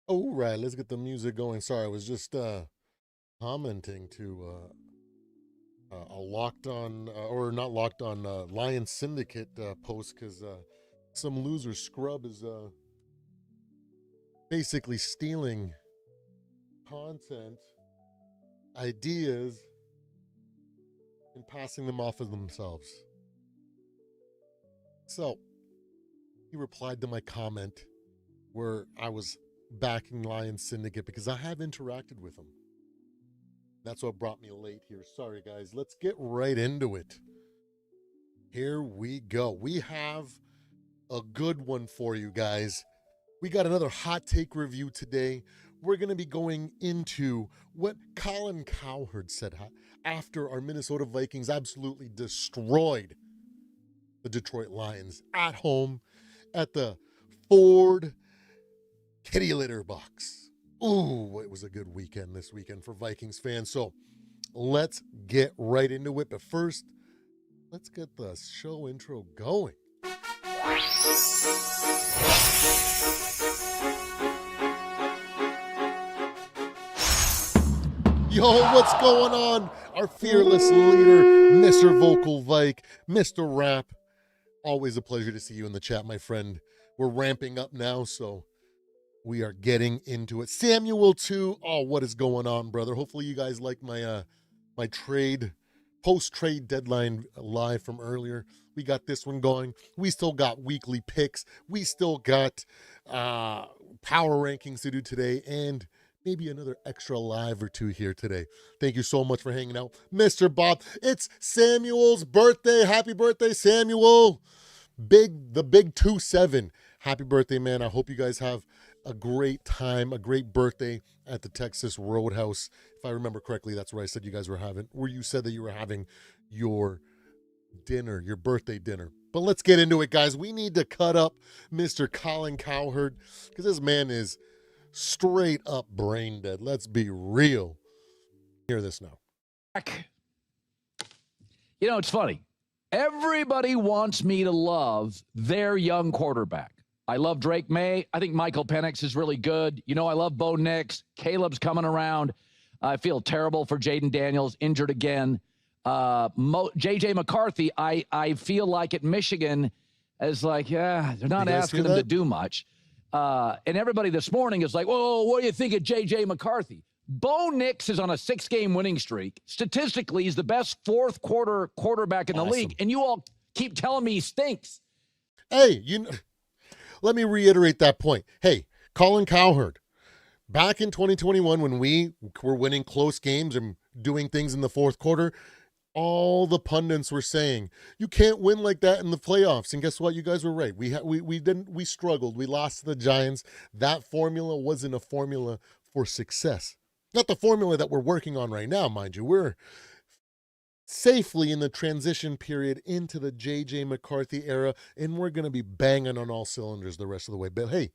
All right, let's get the music going. Sorry, I was just commenting to a locked on or not locked on Lion Syndicate post because some loser scrub is basically stealing content, ideas, and passing them off as themselves. So he replied to my comment where I was backing Lion Syndicate because I have interacted with him. That's what brought me late here. Sorry, guys. Let's get right into it. Here we go. We have a good one for you guys. We got another hot take review today. We're going to be going into what Colin Cowherd said after our Minnesota Vikings absolutely destroyed the Detroit Lions at home at the Ford Kitty Litter Box. Ooh, it was a good weekend this weekend for Vikings fans. So let's get right into it. But first, let's get the show intro going. Yo, what's going on? Our fearless leader, Mr. Vocal Vike, Mr. Rap. Always a pleasure to see you in the chat, my friend. We're ramping up now, so we are getting into it. Samuel, too. Oh, what is going on, brother? Hopefully you guys like my my post-trade deadline live from earlier. We got this one going. We still got weekly picks. We still got power rankings to do today, and maybe another extra live or two here today. Thank you so much for hanging out. Mr. Bob, it's Samuel's birthday. Happy birthday, Samuel. The big 2-7. Happy birthday, man. I hope you guys have a great time, a great birthday at the Texas Roadhouse. If I remember correctly, that's where I said you guys were having, where you said that you were having your dinner, your birthday dinner. But let's get into it, guys. We need to cut up Mr. Colin Cowherd because this man is straight up brain dead. Let's be real. Hear this now. You know, it's funny. Everybody wants me to love their young quarterback. I love Drake May. I think Michael Penix is really good. You know, I love Bo Nix. Caleb's coming around. I feel terrible for Jaden Daniels, injured again. JJ McCarthy, I feel like at Michigan is like, yeah, they're not asking him to do much. And everybody this morning is like, whoa, what do you think of JJ McCarthy? Bo Nix is on a 6-game winning streak. Statistically, he's the best fourth quarter quarterback in the league. And you all keep telling me he stinks. Hey, let me reiterate that point. Hey, Colin Cowherd, back in 2021 when we were winning close games and doing things in the fourth quarter, all the pundits were saying you can't win like that in the playoffs. And guess what? You guys were right. We struggled. We lost to the Giants. That formula wasn't a formula for success. Not the formula that we're working on right now, mind you. We're safely in the transition period into the JJ McCarthy era, and we're going to be banging on all cylinders the rest of the way. But hey,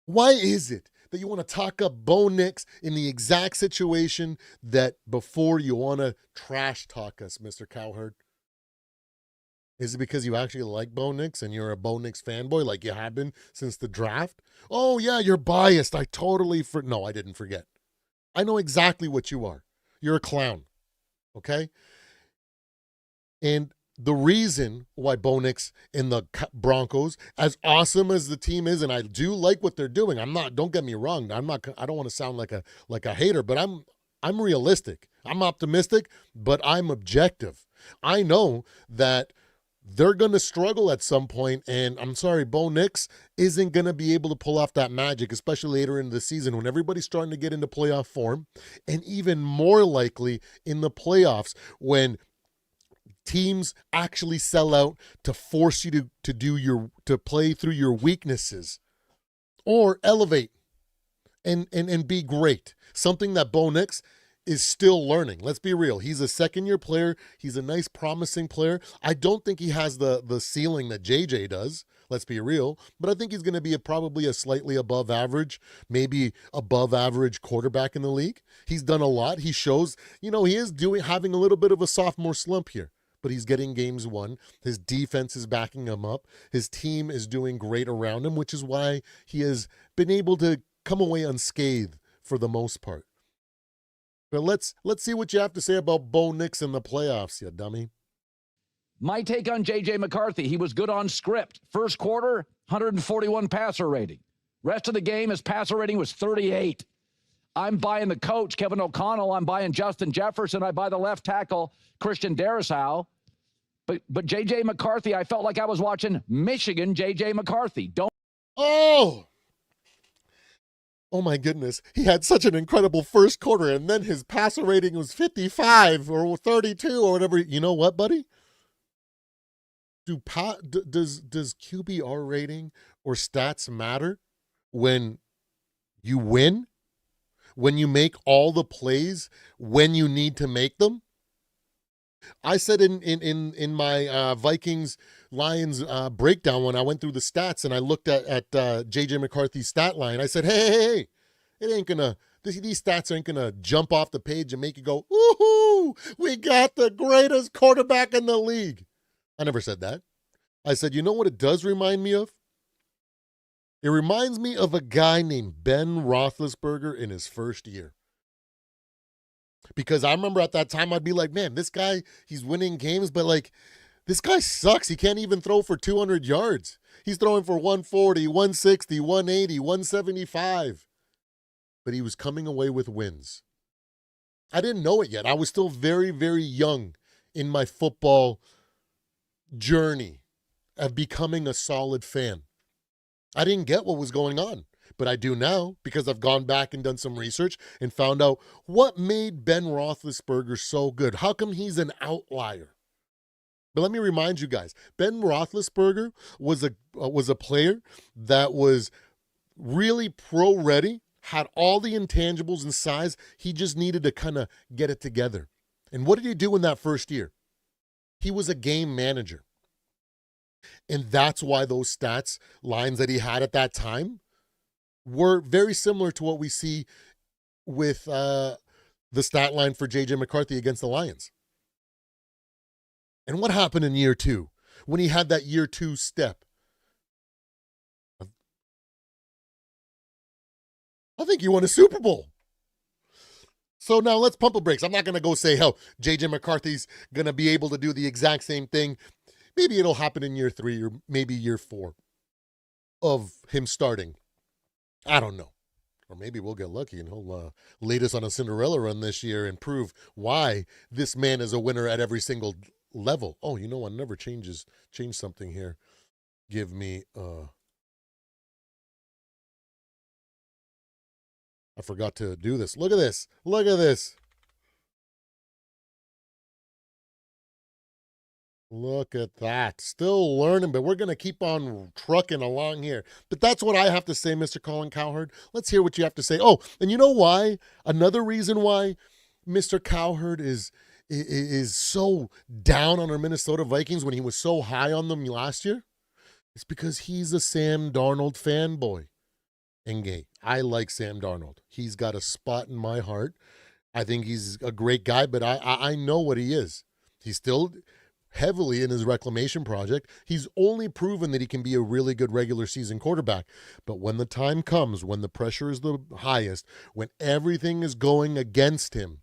why is it that you want to talk up Bo Nix in the exact situation that before you want to trash talk us, Mr. Cowherd? Is it because you actually like Bo Nix and you're a Bo Nix fanboy like you have been since the draft? Oh, yeah, you're biased. I no, I didn't forget. I know exactly what you are. You're a clown, okay? And the reason why Bo Nix and the Broncos, as awesome as the team is, and I do like what they're doing. Don't get me wrong. I don't want to sound like a hater, but I'm realistic. I'm optimistic, but I'm objective. I know that they're going to struggle at some point, and I'm sorry, Bo Nix isn't going to be able to pull off that magic, especially later in the season when everybody's starting to get into playoff form, and even more likely in the playoffs when teams actually sell out to force you to play through your weaknesses or elevate and be great. Something that Bo Nix is still learning. Let's be real. He's a second-year player. He's a nice, promising player. I don't think he has the ceiling that JJ does. Let's be real. But I think he's going to be probably a slightly above average, maybe above average quarterback in the league. He's done a lot. He shows, he is having a little bit of a sophomore slump here. But he's getting games won. His defense is backing him up. His team is doing great around him, which is why he has been able to come away unscathed for the most part. But let's see what you have to say about Bo Nix in the playoffs, you dummy. My take on JJ McCarthy, he was good on script. First quarter, 141 passer rating. Rest of the game, his passer rating was 38. I'm buying the coach, Kevin O'Connell. I'm buying Justin Jefferson. I buy the left tackle, Christian Darrisaw. But JJ McCarthy, I felt like I was watching Michigan JJ McCarthy. Oh my goodness. He had such an incredible first quarter, and then his passer rating was 55 or 32 or whatever. You know what, buddy? Does QBR rating or stats matter when you win? When you make all the plays when you need to make them? I said in my Vikings Lions breakdown when I went through the stats and I looked at JJ McCarthy's stat line, I said, hey, it ain't gonna, these stats ain't gonna jump off the page and make you go, woohoo, we got the greatest quarterback in the league. I never said that. I said, you know what it does remind me of? It reminds me of a guy named Ben Roethlisberger in his first year. Because I remember at that time I'd be like, man, this guy, he's winning games, but like, this guy sucks. He can't even throw for 200 yards. He's throwing for 140, 160, 180, 175. But he was coming away with wins. I didn't know it yet. I was still very, very young in my football journey of becoming a solid fan. I didn't get what was going on, but I do now because I've gone back and done some research and found out what made Ben Roethlisberger so good. How come he's an outlier? But let me remind you guys, Ben Roethlisberger was a player that was really pro-ready, had all the intangibles and size. He just needed to kind of get it together. And what did he do in that first year? He was a game manager. And that's why those stats lines that he had at that time were very similar to what we see with the stat line for JJ McCarthy against the Lions. And what happened in year two when he had that year two step? I think he won a Super Bowl. So now let's pump the brakes. I'm not going to go say how JJ McCarthy's going to be able to do the exact same thing. Maybe it'll happen in year 3 or maybe year 4 of him starting. I don't know. Or maybe we'll get lucky and he'll lead us on a Cinderella run this year and prove why this man is a winner at every single level. Oh, you know what? Never change something here. Give me I forgot to do this. Look at this. Look at this. Look at that. Still learning, but we're going to keep on trucking along here. But that's what I have to say, Mr. Colin Cowherd. Let's hear what you have to say. Oh, and you know why? Another reason why Mr. Cowherd is so down on our Minnesota Vikings when he was so high on them last year? It's because he's a Sam Darnold fanboy. And gay. I like Sam Darnold. He's got a spot in my heart. I think he's a great guy, but I know what he is. He's still heavily in his reclamation project. He's only proven that he can be a really good regular season quarterback. But when the time comes, when the pressure is the highest, when everything is going against him,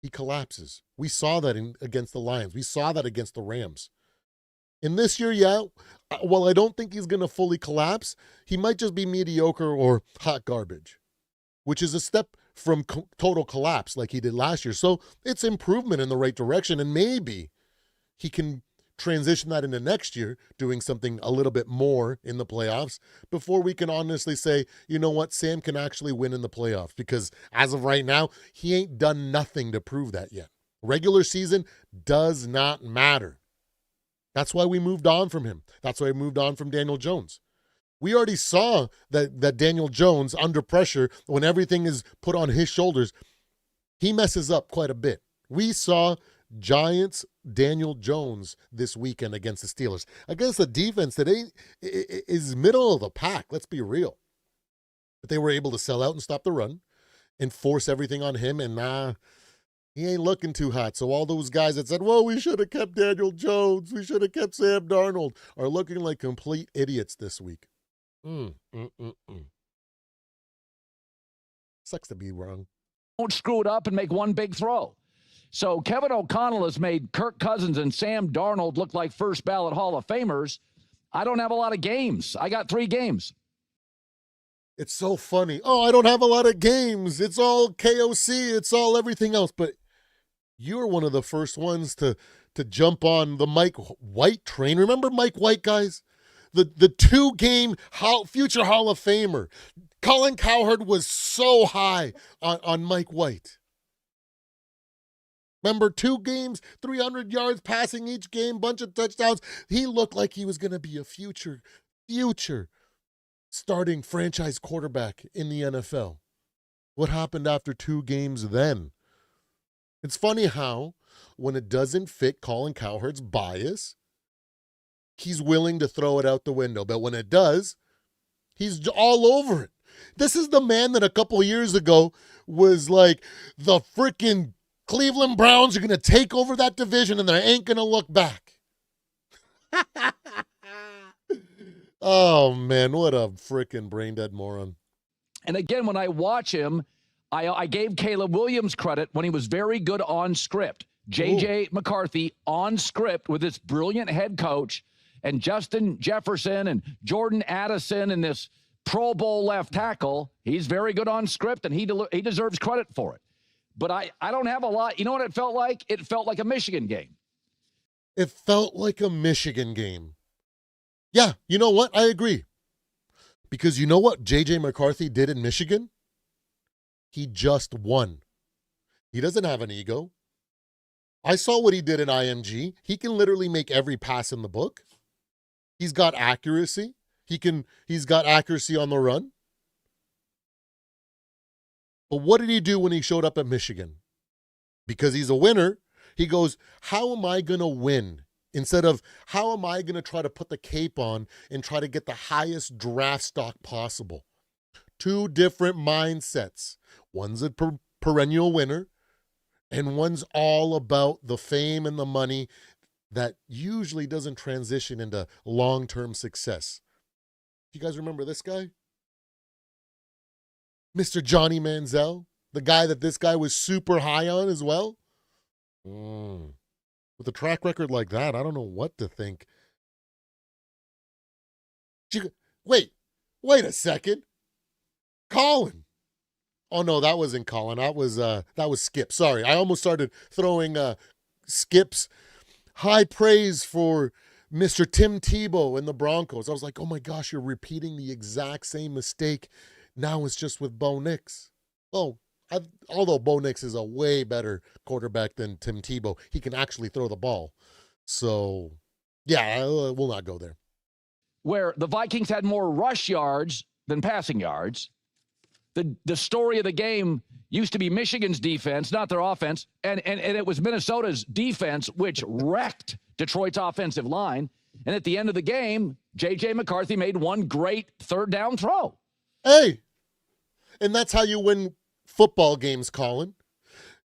he collapses. We saw that against the Lions. We saw that against the Rams. In this year, yeah, while I don't think he's going to fully collapse, he might just be mediocre or hot garbage, which is a step from total collapse like he did last year. So it's improvement in the right direction, and maybe he can transition that into next year, doing something a little bit more in the playoffs before we can honestly say, you know what, Sam can actually win in the playoffs, because as of right now, he ain't done nothing to prove that yet. Regular season does not matter. That's why we moved on from him. That's why we moved on from Daniel Jones. We already saw that Daniel Jones, under pressure, when everything is put on his shoulders, he messes up quite a bit. We saw Giants Daniel Jones this weekend against the Steelers, against a defense that is middle of the pack. Let's be real. But they were able to sell out and stop the run and force everything on him, and he ain't looking too hot. So all those guys that said, well, we should have kept Daniel Jones, we should have kept Sam Darnold, are looking like complete idiots this week. Sucks to be wrong. Don't screw it up and make one big throw. So Kevin O'Connell has made Kirk Cousins and Sam Darnold look like first ballot Hall of Famers. I don't have a lot of games. I got 3 games. It's so funny. Oh, I don't have a lot of games. It's all KOC. It's all everything else. But you're one of the first ones to jump on the Mike White train. Remember Mike White, guys? The 2-game future Hall of Famer. Colin Cowherd was so high on Mike White. Remember, 2 games, 300 yards passing each game, bunch of touchdowns. He looked like he was going to be a future starting franchise quarterback in the NFL. What happened after 2 games then? It's funny how, when it doesn't fit Colin Cowherd's bias, he's willing to throw it out the window. But when it does, he's all over it. This is the man that a couple of years ago was like, the freaking Cleveland Browns are going to take over that division and they ain't going to look back. Oh, man, what a freaking brain-dead moron. And again, when I watch him, I gave Caleb Williams credit when he was very good on script. JJ McCarthy on script with this brilliant head coach, and Justin Jefferson and Jordan Addison and this Pro Bowl left tackle. He's very good on script, and he deserves credit for it. But I don't have a lot. You know what it felt like? It felt like a Michigan game. It felt like a Michigan game. Yeah, you know what? I agree. Because you know what JJ McCarthy did in Michigan? He just won. He doesn't have an ego. I saw what he did in IMG. He can literally make every pass in the book. He's got accuracy. He's got accuracy on the run. But what did he do when he showed up at Michigan? Because he's a winner, he goes, how am I going to win? Instead of, how am I going to try to put the cape on and try to get the highest draft stock possible? 2 different mindsets. One's a perennial winner, and one's all about the fame and the money that usually doesn't transition into long-term success. You guys remember this guy? Mr. Johnny Manziel, the guy that this guy was super high on as well. With a track record like that, I don't know what to think. Wait a second. Colin. Oh no, that wasn't Colin. That was Skip. Sorry, I almost started throwing Skip's high praise for Mr. Tim Tebow and the Broncos. I was like, oh my gosh, you're repeating the exact same mistake. Now it's just with Bo Nix. Although Bo Nix is a way better quarterback than Tim Tebow, he can actually throw the ball. So, yeah, we'll not go there. Where the Vikings had more rush yards than passing yards. The story of the game used to be Michigan's defense, not their offense, and it was Minnesota's defense which wrecked Detroit's offensive line. And at the end of the game, JJ McCarthy made one great 3rd down throw. Hey, and that's how you win football games, Colin.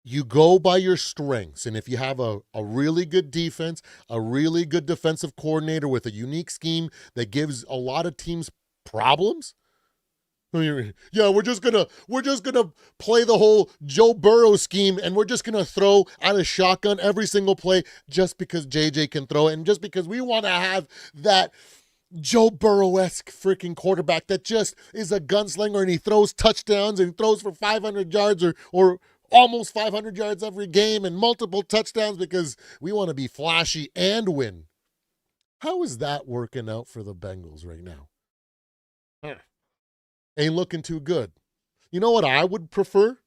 You go by your strengths, and if you have a really good defense, a really good defensive coordinator with a unique scheme that gives a lot of teams problems, yeah, we're just gonna play the whole Joe Burrow scheme, and we're just gonna throw out a shotgun every single play just because JJ can throw it, and just because we want to have that Joe Burrow-esque freaking quarterback that just is a gunslinger, and he throws touchdowns and he throws for 500 yards or almost 500 yards every game and multiple touchdowns because we want to be flashy and win. How is that working out for the Bengals right now? Ain't looking too good. You know what I would prefer?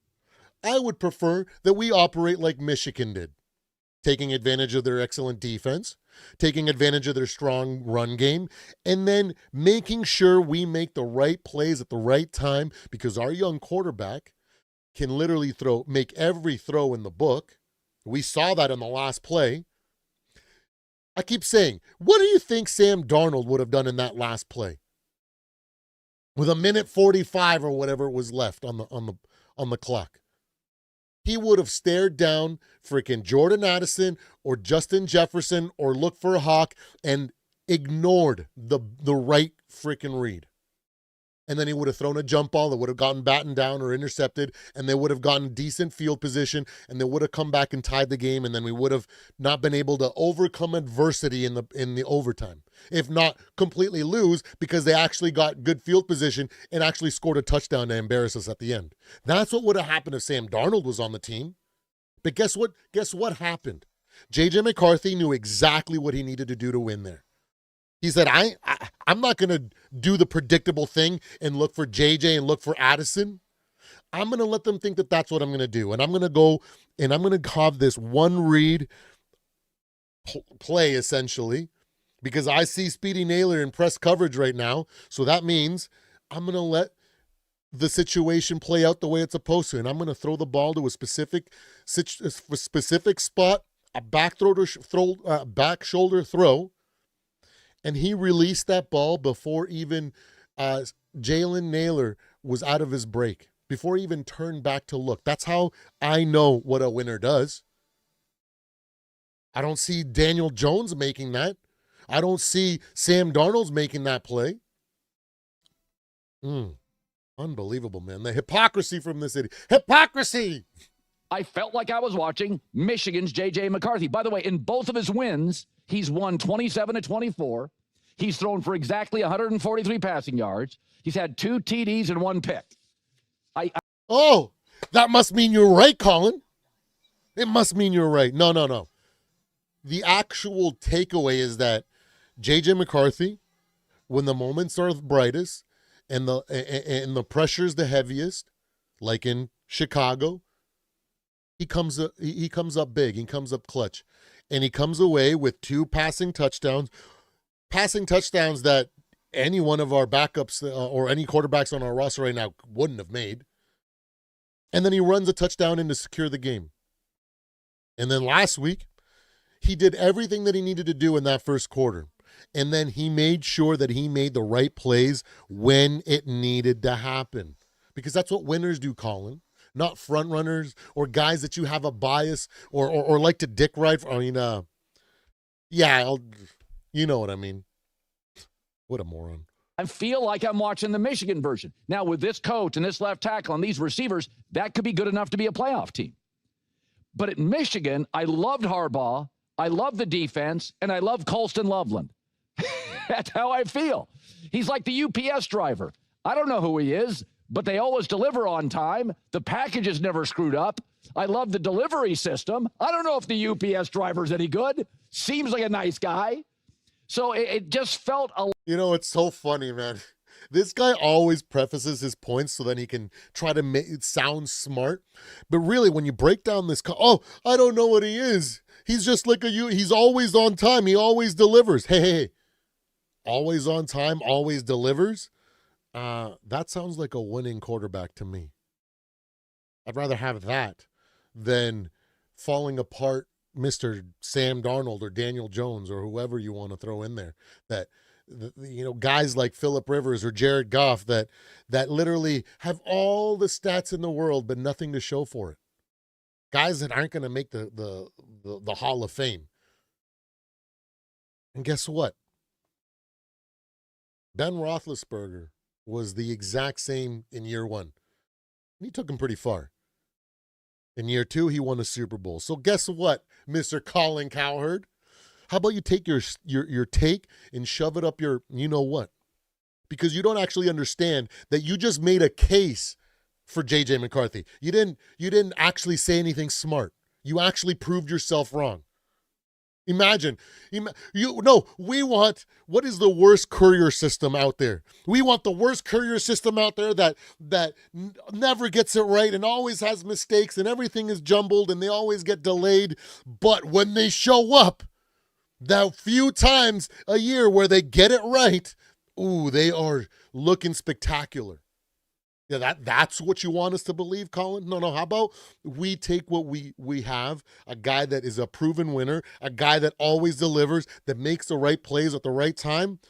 I would prefer that we operate like Michigan did, taking advantage of their excellent defense, taking advantage of their strong run game, and then making sure we make the right plays at the right time because our young quarterback can literally make every throw in the book. We saw that in the last play. I keep saying, what do you think Sam Darnold would have done in that last play? With 1:45 or whatever was left on the clock. He would have stared down freaking Jordan Addison or Justin Jefferson or looked for a hawk and ignored the right freaking read. And then he would have thrown a jump ball that would have gotten battened down or intercepted, and they would have gotten decent field position, and they would have come back and tied the game, and then we would have not been able to overcome adversity in the overtime. If not completely lose, because they actually got good field position and actually scored a touchdown to embarrass us at the end. That's what would have happened if Sam Darnold was on the team. But guess what? Guess what happened? JJ McCarthy knew exactly what he needed to do to win there. He said, I'm not going to do the predictable thing and look for JJ and look for Addison. I'm going to let them think that that's what I'm going to do. And I'm going to go and I'm going to have this one read play, essentially, because I see Speedy Naylor in press coverage right now. So that means I'm going to let the situation play out the way it's supposed to. And I'm going to throw the ball to a specific spot, a back shoulder throw. And he released that ball before even Jalen Naylor was out of his break, before he even turned back to look. That's how I know what a winner does. I don't see Daniel Jones making that. I don't see Sam Darnold making that play. Unbelievable, man. The hypocrisy from the city. Hypocrisy! I felt like I was watching Michigan's JJ McCarthy. By the way, in both of his wins, he's won 27-24. He's thrown for exactly 143 passing yards. He's had 2 TDs and 1 pick. Oh, that must mean you're right, Colin. It must mean you're right. No. The actual takeaway is that JJ McCarthy, when the moments are brightest and the pressure's the heaviest, like in Chicago, he comes up big. He comes up clutch. And he comes away with 2 passing touchdowns that any one of our backups or any quarterbacks on our roster right now wouldn't have made. And then he runs a touchdown in to secure the game. And then last week, he did everything that he needed to do in that first quarter. And then he made sure that he made the right plays when it needed to happen. Because that's what winners do, Colin. Not front runners or guys that you have a bias or like to dick ride. You know what I mean. What a moron. I feel like I'm watching the Michigan version. Now, with this coach and this left tackle and these receivers, that could be good enough to be a playoff team. But at Michigan, I loved Harbaugh, I love the defense, and I love Colston Loveland. That's how I feel. He's like the UPS driver. I don't know who he is, but they always deliver on time. The package is never screwed up. I love the delivery system. I don't know if the UPS driver's any good. Seems like a nice guy. So it just felt a... You know, it's so funny, man. This guy always prefaces his points so that he can try to make it sound smart. But really, when you break down this... I don't know what he is. He's just like he's always on time. He always delivers. Hey. Always on time, always delivers. That sounds like a winning quarterback to me. I'd rather have that than falling apart Mr. Sam Darnold or Daniel Jones or whoever you want to throw in there. That, guys like Phillip Rivers or Jared Goff that literally have all the stats in the world but nothing to show for it. Guys that aren't going to make the Hall of Fame. And guess what? Ben Roethlisberger was the exact same in year 1. He took him pretty far. In year 2, he won a Super Bowl. So guess what, Mr. Colin Cowherd? How about you take your take and shove it up your you-know-what? Because you don't actually understand that you just made a case for JJ McCarthy. You didn't actually say anything smart. You actually proved yourself wrong. Imagine, we want, what is the worst courier system out there? We want the worst courier system out there that never gets it right and always has mistakes and everything is jumbled and they always get delayed. But when they show up, that few times a year where they get it right, they are looking spectacular. Yeah, that's what you want us to believe, Colin? No. How about we take what we have, a guy that is a proven winner, a guy that always delivers, that makes the right plays at the right time?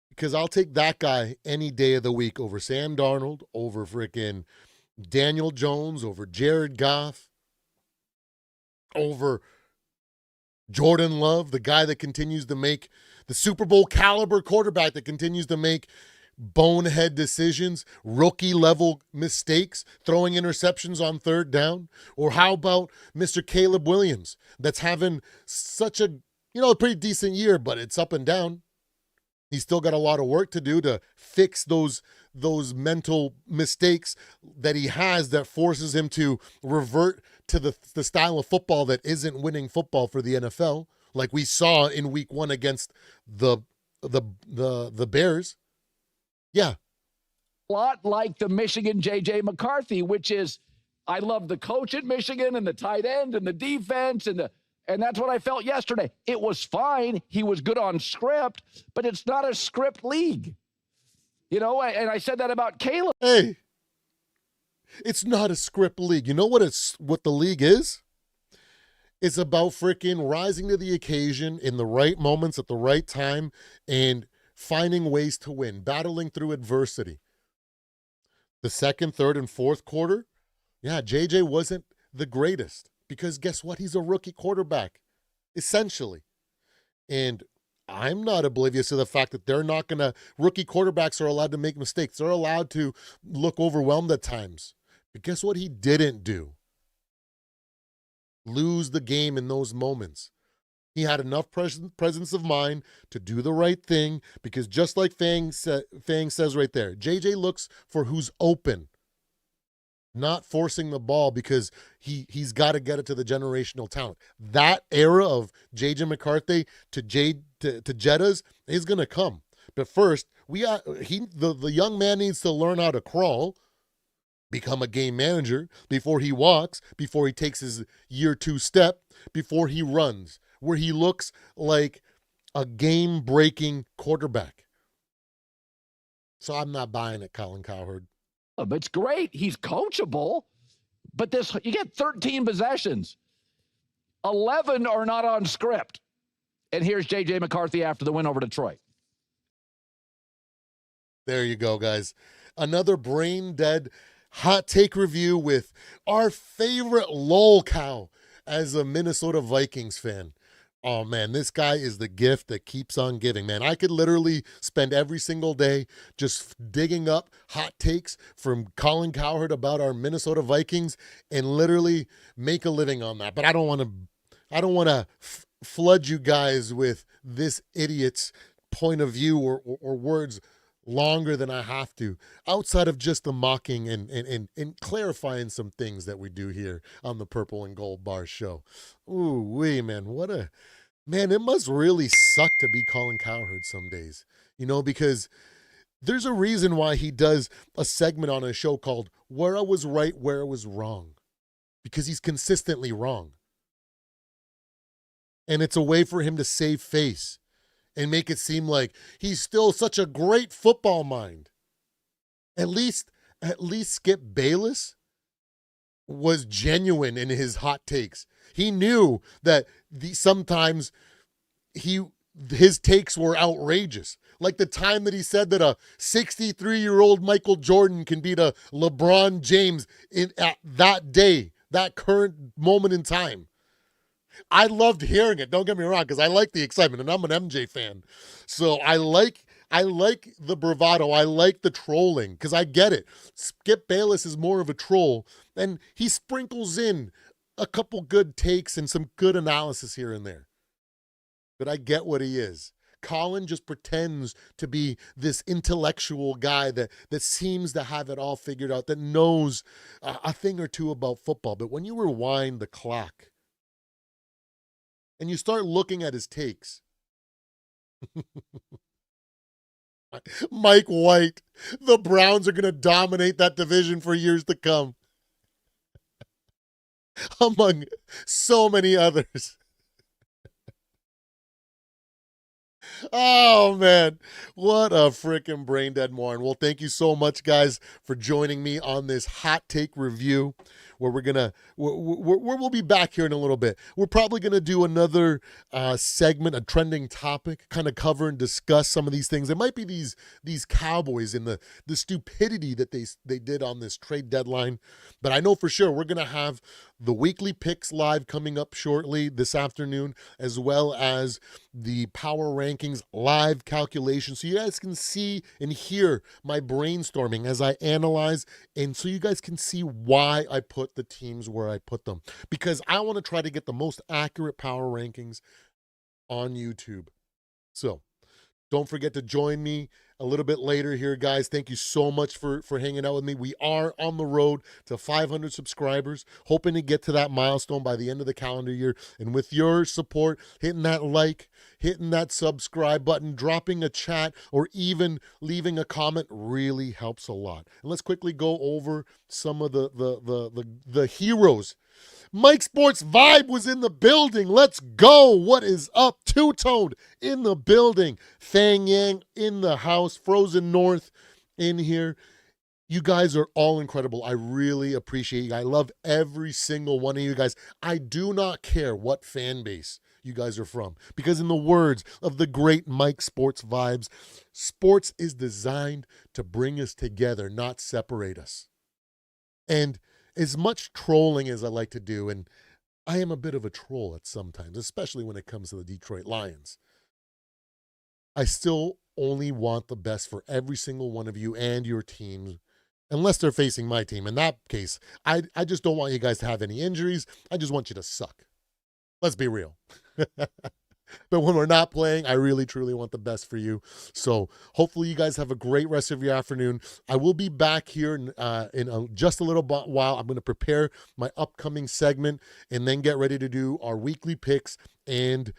Because I'll take that guy any day of the week over Sam Darnold, over freaking Daniel Jones, over Jared Goff, over Jordan Love, the guy that continues to make the Super Bowl caliber quarterback that continues to make bonehead decisions, rookie level mistakes, throwing interceptions on third down? Or how about Mr. Caleb Williams that's having such a, a pretty decent year, but it's up and down. He's still got a lot of work to do to fix those mental mistakes that he has that forces him to revert to the style of football that isn't winning football for the NFL, like we saw in week 1 against the Bears. Yeah. A lot like the Michigan JJ McCarthy, which is, I love the coach at Michigan and the tight end and the defense and that's what I felt yesterday. It was fine. He was good on script, but it's not a script league. And I said that about Caleb. Hey, it's not a script league. You know what the league is? It's about freaking rising to the occasion in the right moments at the right time and finding ways to win, battling through adversity. The second, third, and fourth quarter, yeah, JJ wasn't the greatest. Because guess what? He's a rookie quarterback, essentially. And I'm not oblivious to the fact that rookie quarterbacks are allowed to make mistakes. They're allowed to look overwhelmed at times. But guess what he didn't do? Lose the game in those moments. He had enough presence of mind to do the right thing because just like Fang says right there, JJ looks for who's open. Not forcing the ball because he's got to get it to the generational talent. That era of JJ McCarthy to Jettas is going to come. But first, the young man needs to learn how to crawl, become a game manager before he walks, before he takes his year 2 step, before he runs, where he looks like a game-breaking quarterback. So I'm not buying it, Colin Cowherd. It's great. He's coachable, but you get 13 possessions. 11 are not on script. And here's JJ McCarthy after the win over Detroit. There you go, guys. Another brain-dead hot take review with our favorite lol cow as a Minnesota Vikings fan. Oh, man, this guy is the gift that keeps on giving, man. I could literally spend every single day just digging up hot takes from Colin Cowherd about our Minnesota Vikings and literally make a living on that. But I don't want to flood you guys with this idiot's point of view or words longer than I have to, outside of just the mocking and clarifying some things that we do here on the Purple and Gold Bar show. Ooh, wee, man, man, it must really suck to be Colin Cowherd some days, because there's a reason why he does a segment on a show called Where I Was Right, Where I Was Wrong, because he's consistently wrong. And it's a way for him to save face and make it seem like he's still such a great football mind. At least Skip Bayless was genuine in his hot takes. He knew that sometimes his takes were outrageous. Like the time that he said that a 63-year-old Michael Jordan can beat a LeBron James at that day, that current moment in time. I loved hearing it. Don't get me wrong, because I like the excitement, and I'm an MJ fan. So I like the bravado. I like the trolling, because I get it. Skip Bayless is more of a troll, and he sprinkles in a couple good takes and some good analysis here and there. But I get what he is. Colin just pretends to be this intellectual guy that seems to have it all figured out, that knows a thing or two about football. But when you rewind the clock and you start looking at his takes, Mike White, the Browns are going to dominate that division for years to come, among so many others. Oh, man. What a freaking brain dead morning. Well, thank you so much, guys, for joining me on this hot take review. where we'll be back here in a little bit. We're probably gonna do another segment, a trending topic, kind of cover and discuss some of these things. There might be these Cowboys and the stupidity that they did on this trade deadline, but I know for sure we're gonna have the weekly picks live coming up shortly this afternoon, as well as the power rankings live calculation, so you guys can see and hear my brainstorming as I analyze, and so you guys can see why I put the teams where I put them, because I want to try to get the most accurate power rankings on YouTube. So don't forget to join me a little bit later here, guys. Thank you so much for hanging out with me. We are on the road to 500 subscribers, hoping to get to that milestone by the end of the calendar year. And with your support, hitting that like, hitting that subscribe button, dropping a chat, or even leaving a comment really helps a lot. And let's quickly go over some of the heroes. Mike Sports Vibe was in the building. Let's go. What is up? Two-Toned in the building. Fang Yang in the house. Frozen North in here. You guys are all incredible. I really appreciate you. I love every single one of you guys. I do not care what fan base you guys are from, because in the words of the great Mike Sports Vibes, sports is designed to bring us together, not separate us. And as much trolling as I like to do, and I am a bit of a troll at sometimes, especially when it comes to the Detroit Lions, I still only want the best for every single one of you and your teams, unless they're facing my team. In that case, I just don't want you guys to have any injuries. I just want you to suck. Let's be real. But when we're not playing, I really, truly want the best for you. So hopefully you guys have a great rest of your afternoon. I will be back here in just a little while. I'm going to prepare my upcoming segment and then get ready to do our weekly picks and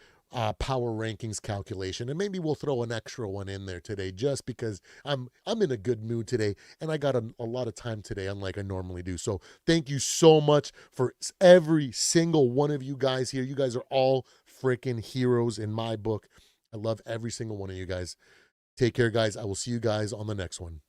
power rankings calculation. And maybe we'll throw an extra one in there today, just because I'm in a good mood today, and I got a lot of time today, unlike I normally do. So thank you so much for every single one of you guys here. You guys are all freaking heroes in my book. I love every single one of you guys. Take care, guys. I will see you guys on the next one.